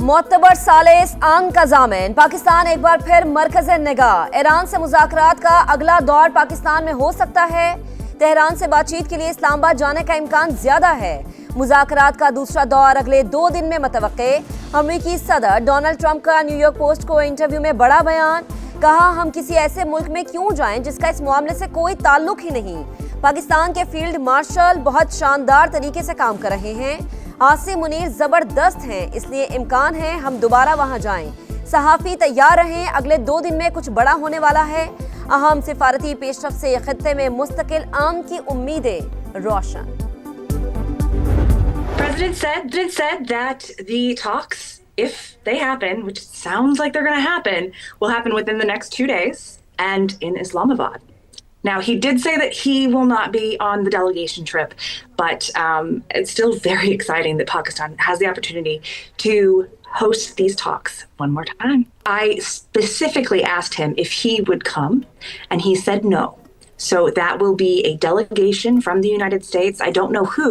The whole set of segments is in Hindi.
मोतबर सालिस आंग का जामिन पाकिस्तान एक बार फिर मरकज़े निगाह। ईरान से मुज़ाकरात का अगला दौर पाकिस्तान में हो सकता है। तेहरान से बातचीत के लिए इस्लामाबाद जाने का इम्कान ज्यादा है। मुज़ाकरात का दूसरा दौर अगले 2 दिन में मुतवक्के। अमेरिकी सदर डोनाल्ड ट्रंप का न्यूयॉर्क पोस्ट को इंटरव्यू में बड़ा बयान। कहा, हम किसी ऐसे मुल्क में क्यों जाएं जिसका इस मामले से कोई ताल्लुक ही नहीं। पाकिस्तान के फील्ड मार्शल बहुत शानदार तरीके से काम कर रहे हैं। आसिम मुनीर जबरदस्त हैं, इसलिए इम्कान है हम दोबारा वहां जाएं। सहाफ़ी तैयार रहें, अगले 2 दिन में कुछ बड़ा होने वाला है। अहम सिफारती पेशरफ्त से खित्ते में मुस्तकिल आम की उम्मीदें रोशन। President said that the talks, if they happen, which sounds like they're going to happen, will happen within the next 2 days and in Islamabad. Now, he did say that he will not be on the delegation trip, but it's still very exciting that Pakistan has the opportunity to host these talks one more time. I specifically asked him if he would come, and he said no. So that will be a delegation from the United States. I don't know who,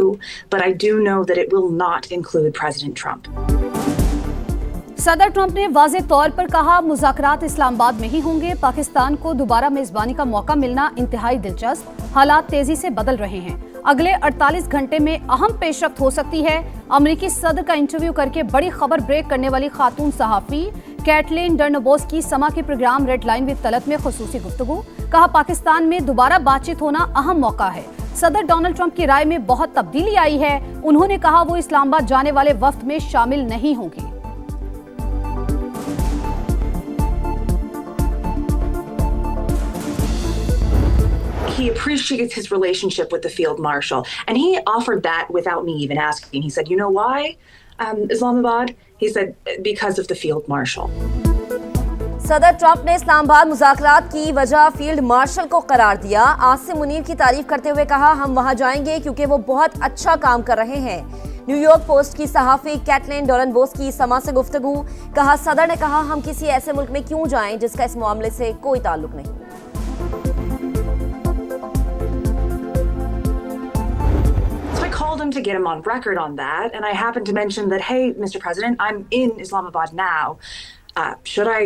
but I do know that it will not include President Trump. सदर ट्रंप ने वाज़े तौर पर कहा, मुज़ाकरात इस्लामाबाद में ही होंगे। पाकिस्तान को दोबारा मेजबानी का मौका मिलना इंतहाई दिलचस्प। हालात तेजी से बदल रहे हैं। अगले 48 घंटे में अहम पेशरफ्त हो सकती है। अमेरिकी सदर का इंटरव्यू करके बड़ी खबर ब्रेक करने वाली खातून सहाफ़ी कैटलिन डर्नबोस की समा के program red line with Talat में खुसूसी गुफ्तगू। कहा, पाकिस्तान में दोबारा बातचीत होना अहम मौका है। सदर डोनाल्ड ट्रंप की राय में बहुत तब्दीली आई है। उन्होंने कहा वो इस्लामाबाद जाने वाले वफ्द में शामिल नहीं होंगे। He appreciates his relationship with the field marshal, and he offered that without me even asking. He said, "You know why, Islamabad?" He said, "Because of the field marshal." सदर ट्रंप ने इस्लामाबाद मुज़ाकरात की वजह फील्ड मार्शल को करार दिया। आसिम मुनीर की तारीफ करते हुए कहा, हम वहां जाएंगे क्योंकि वो बहुत अच्छा काम कर रहे हैं। न्यूयॉर्क पोस्ट की सहाफ़ी कैटलिन डर्नबोस की समा से गुफ्तगू। कहा, सदर ने कहा, हम किसी ऐसे मुल्क में क्यों जाएं जिसका इस मामले से कोई ताल्लुक नहीं। Called him to get him on record on that, and I happened to mention that, hey, Mr. President, I'm in Islamabad now. Should I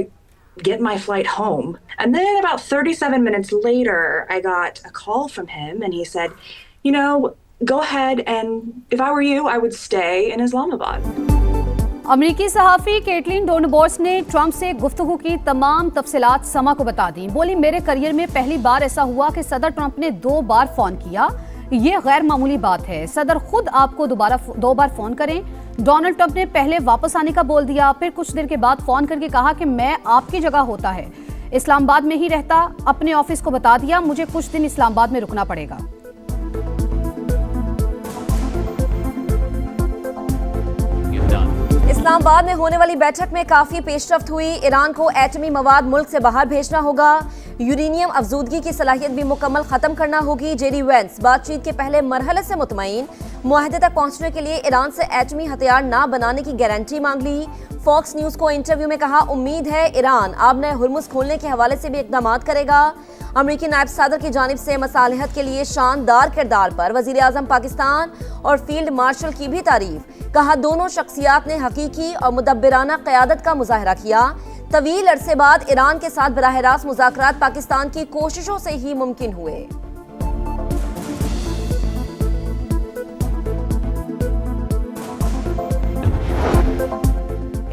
get my flight home? And then about 37 minutes later, I got a call from him, and he said, you know, go ahead, and if I were you, I would stay in Islamabad. अमेरिकी सहाफ़ी कैटलिन डर्नबोस ने ट्रंप से गुफ्तगू की तमाम तफसीलात समा को बता दी। बोली, मेरे करियर में पहली बार ऐसा हुआ कि सदर ट्रंप ने 2 बार फोन किया। ये गैर मामूली बात है। सदर खुद आपको 2 बार फोन करें। डोनाल्ड ट्रंप ने पहले वापस आने का बोल दिया, फिर कुछ देर के बाद फोन करके कहा कि मैं आपकी जगह होता है इस्लामाबाद में ही रहता। अपने ऑफिस को बता दिया मुझे कुछ दिन इस्लामाबाद में रुकना पड़ेगा। इस्लामाबाद में होने वाली बैठक में काफी पेशरफ्त हुई। ईरान को एटमी मवाद मुल्क से बाहर भेजना होगा। यूरेनियम अफजूदगी की सलाहियत भी मुकम्मल खत्म करना होगी। जेडी वेंस बातचीत के पहले मरहले से मुतमईन। मुआहदे तक पहुंचने के लिए ईरान से एटमी हथियार ना बनाने की गारंटी मांग ली। फॉक्स न्यूज को इंटरव्यू में कहा, उम्मीद है ईरान आबने हुर्मुज खोलने के हवाले से भी इकदाम करेगा। अमेरिकी नायब सदर की जानिब से मसालिहत के लिए शानदार किरदार पर वजीर आजम पाकिस्तान और फील्ड मार्शल की भी तारीफ। कहा, दोनों शख्सियात ने हकीकी और मुदब्बिराना क़यादत का मुजाहरा किया। तवील अरसे बाद ईरान के साथ बराह रास्त मुज़ाकरात पाकिस्तान की कोशिशों से ही मुमकिन हुए।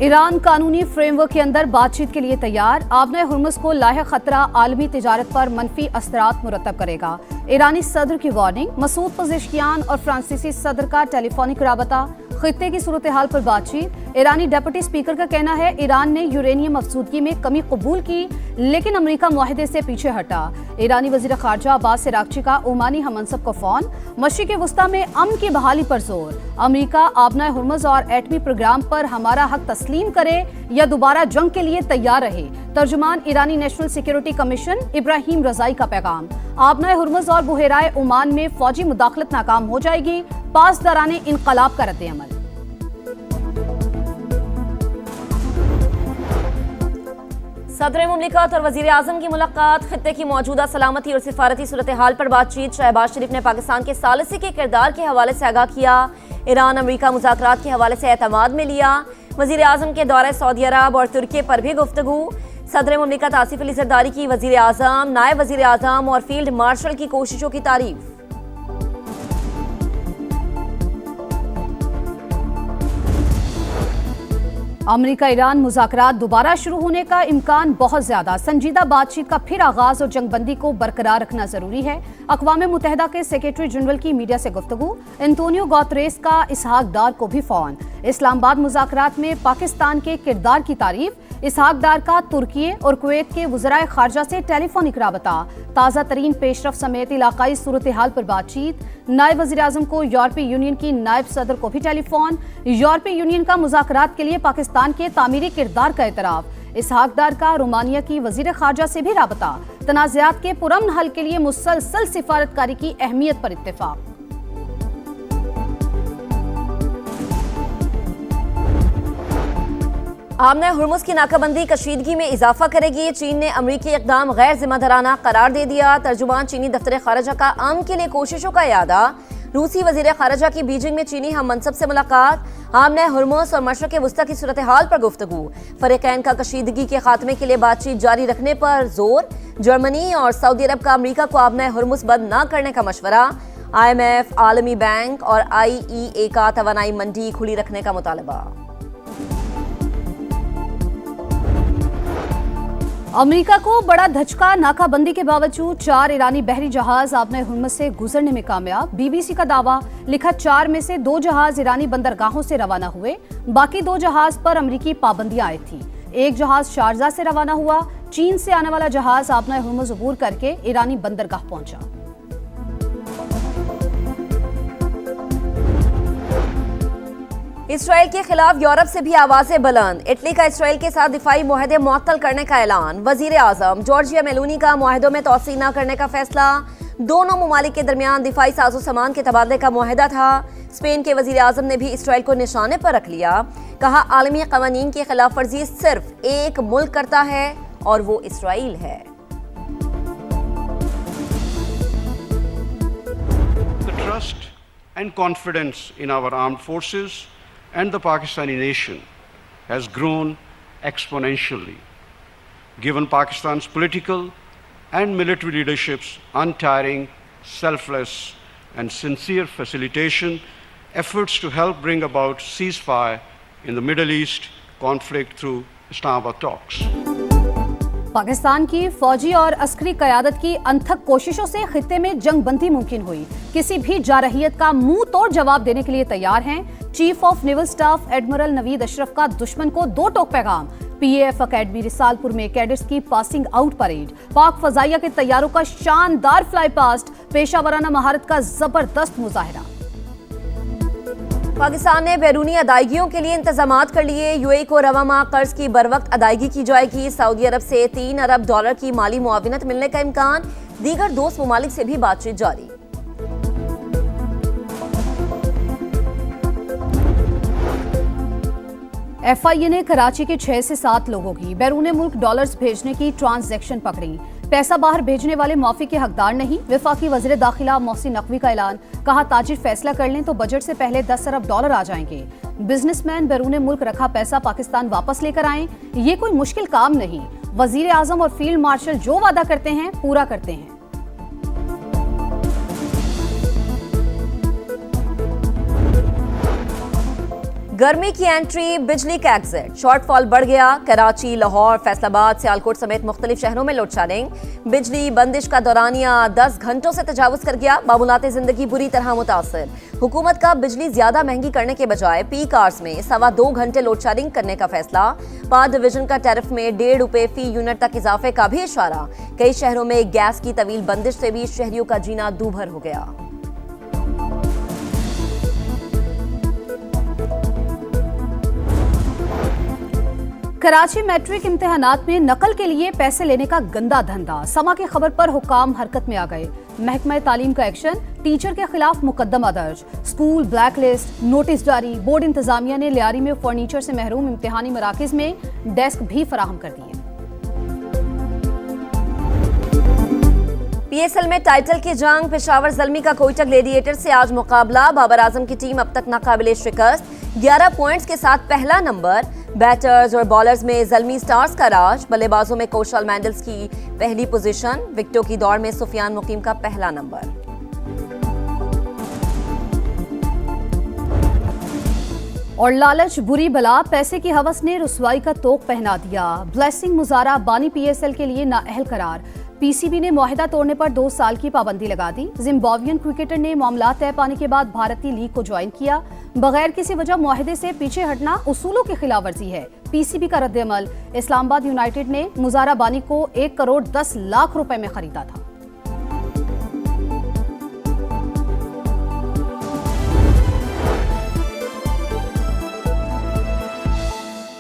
ईरान कानूनी फ्रेमवर्क के अंदर बातचीत के लिए तैयार। आबने हुर्मुज को लाहिक खतरा आलमी तिजारत पर मनफी असरात मुरतब करेगा। ईरानी सदर की वार्निंग। मसूद पज़ेश्कियान और फ्रांसीसी सदर का टेलीफोनिक राबता। खित्ते की सूरत हाल पर बातचीत। ईरानी डिप्टी स्पीकर का कहना है ईरान ने यूरेनियम अफजूदगी में कमी कबूल की, लेकिन अमेरिका मुआहदे से पीछे हटा। ईरानी वजीर खारजा अब्बास इराक्ची का ओमानी हममनसब को फोन। मशरिक़ वस्ता में अमन की बहाली पर जोर। अमेरिका आबना हुर्मुज और एटमी प्रोग्राम पर हमारा हक तस्लीम करे या दोबारा जंग के लिए तैयार रहे। तर्जुमान ईरानी नेशनल सिक्योरिटी कमीशन इब्राहिम रजाई का पैगाम। आबना हुर्मुज और बुहेराए ओमान में फौजी मुदाखलत नाकाम हो जाएगी। पासदाराने इनकलाब का रद्द-ए-अमल। सदर मुमलिकत और वजीर आजम की मुलाकात। खित्ते की मौजूदा सलामती और सिफारती सूरत हाल पर बातचीत। शहबाज शरीफ ने पाकिस्तान के सालिसी के किरदार के हवाले से आगाह किया। ईरान अमेरिका मुज़ाकरात के हवाले से एतमाद में लिया। वजीर आजम के दौरे सऊदी अरब और तुर्की पर भी गुफ्तगू। सदर मुमलिकत आसिफ अली जरदारी की वजीर आजम, नायब वजीर आजम और फील्ड मार्शल की कोशिशों की तारीफ। अमेरिका ईरान मुज़ाकरात दोबारा शुरू होने का इम्कान बहुत ज्यादा। संजीदा बातचीत का फिर आगाज और जंगबंदी को बरकरार रखना जरूरी है। अक़वाम मुत्तहिदा के सेक्रेटरी जनरल की मीडिया से गुफ्तगू। एंटोनियो गुतेरेस का इसहाक डार को भी फोन। इस्लामाबाद मुज़ाकरात में पाकिस्तान के किरदार की तारीफ। इसहाक डार का तुर्की और कुवैत के वज़राए खारजा से टेलीफोनिक राबता। ताज़ा तरीन पेशरफ समेत इलाकाई सूरत हाल पर बातचीत। नायब वज़ीर आज़म को यूरोपीय यूनियन की नायब सदर को भी टेलीफोन। यूरोपीय यूनियन का मुज़ाकरात के लिए पाकिस्तान के तामीरी किरदार का एतराफ़। इसहाक डार का रोमानिया की वज़ीर खारजा से भी राबता। तनाज़ात के पुरअमन हल के लिए मुसलसल सिफारतकारी की अहमियत पर इत्तेफाक। आमना हुर्मुज़ की नाकाबंदी कशीदगी में इजाफा करेगी। चीन ने अमरीकी इक़दाम गैर जिम्मेदाराना करार दे दिया। तर्जुमान चीनी दफ्तर खारजा का अमन के लिए कोशिशों का यादा। रूसी वज़ीर खारजा की बीजिंग में चीनी हम मनसब से मुलाकात। आमना हुर्मुज़ और मशरक़ वस्ता की सूरत हाल पर गुफ्तगू। फ़रीक़ैन का कशीदगी के खात्मे के लिए बातचीत जारी रखने पर जोर। जर्मनी और सऊदी अरब का अमरीका को आमना हुर्मुज़ बंद न करने का मशवरा। IMF, आलमी बैंक और IEA का तवानाई मंडी खुली रखने का मुतालबा। अमेरिका को बड़ा धचका। नाकाबंदी के बावजूद 4 ईरानी बहरी जहाज आबना हुर्मुज़ से गुजरने में कामयाब। BBC का दावा। लिखा 4 में से 2 जहाज ईरानी बंदरगाहों से रवाना हुए। बाकी 2 जहाज पर अमेरिकी पाबंदियां आई थी। एक जहाज शारजा से रवाना हुआ। चीन से आने वाला जहाज आबना हुर्मुज़ अबूर करके ईरानी बंदरगाह पहुंचा। इसराइल के खिलाफ यूरोप से भी आवाजें बुलंद। इटली का इसराइल के साथ दिफाई मुआहदे मुअत्तल करने का ऐलान। वजीर आजम जॉर्जिया मेलोनी का मुआहदों में तोसी न करने का फैसला। दोनों ममालिक के दरमियान दिफाई साजो सामान के तबादले का मुआहदा था। स्पेन के वजीर आजम ने भी इसराइल को निशाने पर रख लिया। कहा आलमी कवानीन की खिलाफ वर्जी सिर्फ एक मुल्क करता है और वो इसराइल है। The trust and confidence in our armed forces and the Pakistani nation has grown exponentially. Given Pakistan's political and military leadership's untiring, selfless and sincere facilitation efforts to help bring about ceasefire in the Middle East conflict through Islamabad talks. Pakistan की फौजी और अस्करी क़यादत की अनथक कोशिशों से खित्ते में जंगबंदी मुमकिन हुई। किसी भी जारहियत का मुंह तोड़ जवाब देने के लिए तैयार हैं। Chief of naval staff admiral Naveed Ashraf का दुश्मन को 2 टोक पैगाम। PAF अकेडमी रिसालपुर में कैडेट्स की पासिंग आउट परेड। पाक फजाइया के तैयारों का शानदार फ्लाई पास्ट। पेशावराना महारत का जबरदस्त मुजाहिरा। पाकिस्तान ने बैरूनी अदायगियों के लिए इंतजामात कर लिए। UAE को रवा माह कर्ज की बरवक्त अदायगी की जाएगी। सऊदी अरब से $3 अरब की माली मुआविनत मिलने का इम्कान। दीगर दोस्त ममालिक से भी बातचीत जारी। FIA ने कराची के 6 से 7 लोगों की बैरून मुल्क डॉलर्स भेजने की ट्रांजैक्शन पकड़ी। पैसा बाहर भेजने वाले माफी के हकदार नहीं। वफाकी वज़ीर दाखिला मोहसिन नकवी का ऐलान। कहा ताजिर फैसला कर लें तो बजट से पहले $10 अरब आ जाएंगे। बिजनेसमैन बैरून मुल्क रखा पैसा पाकिस्तान वापस लेकर आएं। ये कोई मुश्किल काम नहीं। वजीर आजम और फील्ड मार्शल जो वादा करते हैं पूरा करते हैं। गर्मी की एंट्री, बिजली का एग्जिट। शॉर्टफॉल बढ़ गया। कराची, लाहौर, फैसलाबाद, सियालकोट समेत मुख्तलिफ शहरों में लोड शेडिंग। बिजली बंदिश का दौरानिया 10 घंटों से तजावुज कर गया। मामूलात जिंदगी बुरी तरह मुतासर। हुकूमत का बिजली ज्यादा महंगी करने के बजाय पीक आवर्स में 2.25 घंटे लोड शेडिंग करने का फैसला। 5 डिवीजन का टैरिफ में ₹1.5 फी यूनिट तक इजाफे का भी इशारा। कई शहरों में गैस की तवील बंदिश से भी शहरियों का जीना दूभर हो गया। कराची मैट्रिक इम्तिहानात में नकल के लिए पैसे लेने का गंदा धंधा। समा की खबर पर हुकाम हरकत में आ गए। महकमा तालीम का एक्शन। टीचर के खिलाफ मुकदमा दर्ज। स्कूल ब्लैक लिस्ट, नोटिस जारी। बोर्ड इंतजामिया ने लियारी में फर्नीचर से महरूम इम्तिहानी मराकिज में डेस्क भी फराहम कर दिए। PSL में टाइटल की जंग। पेशावर ज़ल्मी का कोयटा ग्लेडिएटर से आज मुकाबला। बाबर आजम की टीम अब तक नाकाबिले शिकस्त। 11 पॉइंट्स के साथ पहला नंबर। बैटर्स और बॉलर्स में ज़ल्मी स्टार्स का राज। बल्लेबाजों में कौशल मैंडल्स की पहली पोजीशन। विकेटों की दौड़ में सुफियान मुकीम का पहला नंबर। और लालच बुरी बला, पैसे की हवस ने रुसवाई का तोक पहना दिया। ब्लेसिंग मुजारा बानी पीएसएल के लिए नाअहल करार। पीसीबी ने मुआहिदा तोड़ने पर 2 साल की पाबंदी लगा दी। जिम्बाब्वियन क्रिकेटर ने मामला तय पाने के बाद भारतीय लीग को ज्वाइन किया। बगैर किसी वजह मुआहिदे से पीछे हटना उसूलों की खिलाफ वर्जी है। पीसीबी का रद्द-ए-अमल। इस्लामाबाद यूनाइटेड ने मुजारा बानी को 1 करोड़ 10 लाख रुपए में खरीदा था।